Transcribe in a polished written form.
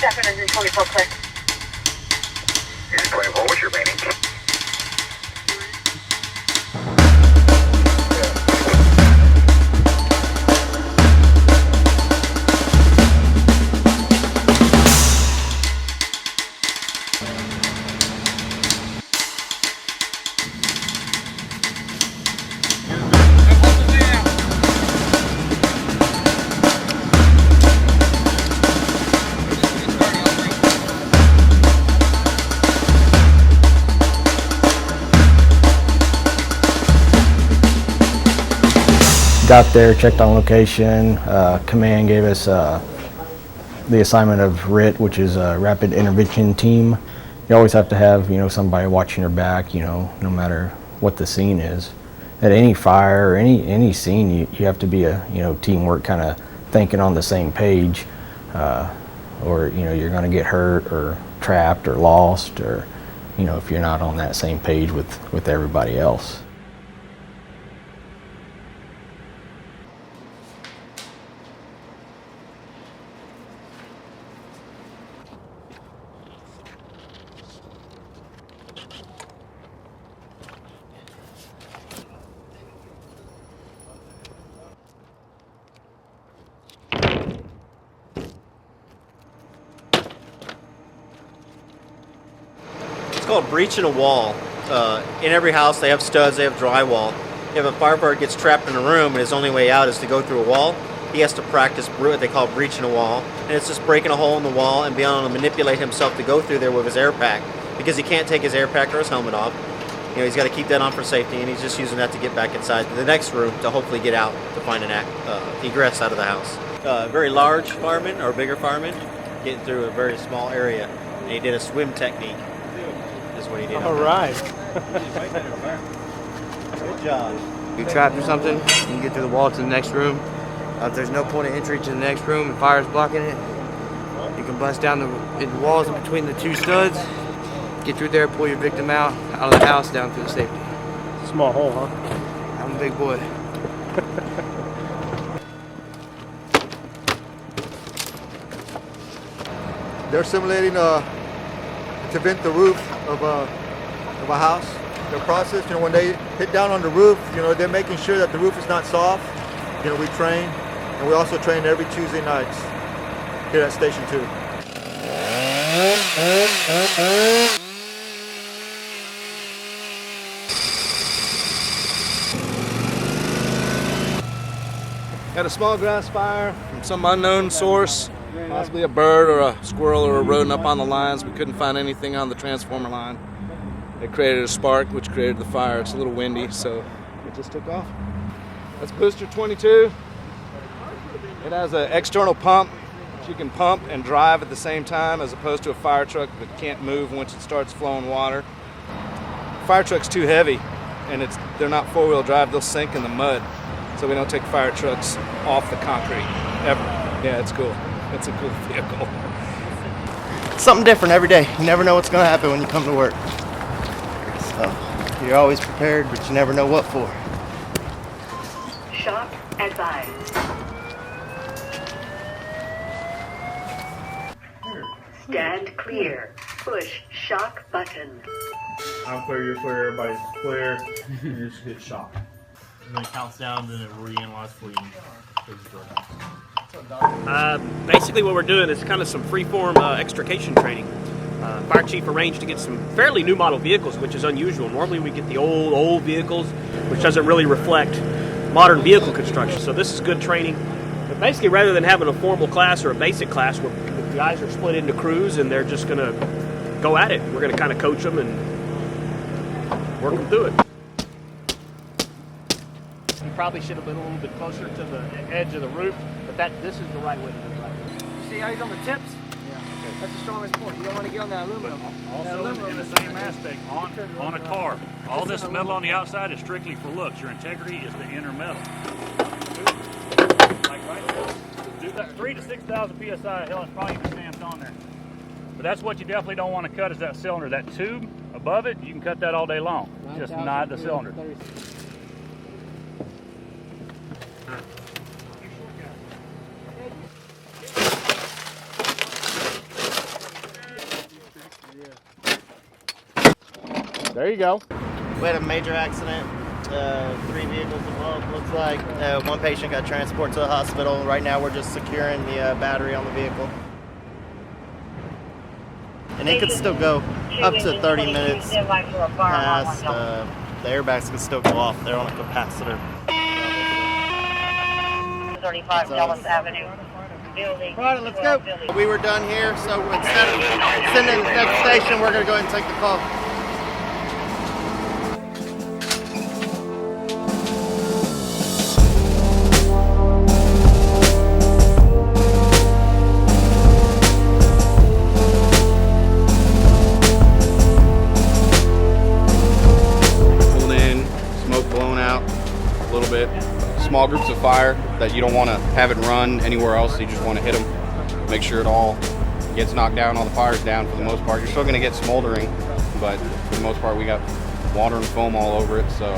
Stafford engine 24 clear. Engine 24, what's your rating? Got there, checked on location. Command gave us the assignment of RIT, which is a Rapid Intervention Team. You always have to have, somebody watching your back, no matter what the scene is. At any fire or any scene, you have to be a, teamwork, kind of thinking on the same page, or you're going to get hurt or trapped or lost, or if you're not on that same page with everybody else. It's called breaching a wall. In every house they have studs, they have drywall. If a firefighter gets trapped in a room and his only way out is to go through a wall, he has to practice what they call breaching a wall. And it's just breaking a hole in the wall and being able to manipulate himself to go through there with his air pack, because he can't take his air pack or his helmet off. He's got to keep that on for safety, and he's just using that to get back inside the next room to hopefully get out to find an egress out of the house. Very large firemen or bigger firemen getting through a very small area, and he did a swim technique. Is what he did. All right. Good job. You're trapped or something, you can get through the wall to the next room. If there's no point of entry to the next room and fire's blocking it, you can bust down the walls in between the two studs, get through there, pull your victim out of the house, down through the safety. Small hole, huh? I'm a big boy. They're simulating to vent the roof of a house. The process, when they hit down on the roof, they're making sure that the roof is not soft. We train, and we also train every Tuesday nights here at Station 2. Had a small grass fire from some unknown source, possibly a bird or a squirrel or a rodent up on the lines. We couldn't find anything on the transformer line. It created a spark, which created the fire. It's a little windy, so it just took off. That's booster 22. It has an external pump that you can pump and drive at the same time, as opposed to a fire truck that can't move once it starts flowing water. Fire truck's too heavy, and they're not four-wheel drive. They'll sink in the mud, so we don't take fire trucks off the concrete, ever. Yeah, it's cool. It's a cool vehicle. Something different every day. You never know what's going to happen when you come to work. So you're always prepared, but you never know what for. Shock advised. Stand clear. Push shock button. I'm clear, you're clear, everybody's clear. You just get shocked. And then it counts down, then it reanalyzes for you. Basically what we're doing is kind of some free-form extrication training. Fire chief arranged to get some fairly new model vehicles, which is unusual. Normally we get the old vehicles, which doesn't really reflect modern vehicle construction. So this is good training. But basically, rather than having a formal class or a basic class where the guys are split into crews and they're just going to go at it, we're going to kind of coach them and work them through it. You probably should have been a little bit closer to the edge of the roof, but this is the right way to do it. See how he's on the tips? That's the strongest point. You don't want to get on that aluminum. Also, in the same aspect, on a car, all this metal on the outside is strictly for looks. Your integrity is the inner metal. Like right there. 3,000 to 6,000 psi. Hell, it's probably even stamped on there. But that's what you definitely don't want to cut, is that cylinder. That tube above it, you can cut that all day long. Just not the cylinder. There you go. We had a major accident. 3 vehicles involved, looks like. One patient got transported to the hospital. Right now we're just securing the battery on the vehicle. And it could still go up to 30 minutes past. The airbags can still go off. They're on a capacitor. 35 Dallas Avenue. Building. All right, let's go. We were done here, so instead of sending to the next station, we're going to go ahead and take the call. Small groups of fire that you don't want to have it run anywhere else. You just want to hit them, make sure it all gets knocked down, all the fire's down for the most part. You're still going to get smoldering, but for the most part we got water and foam all over it, so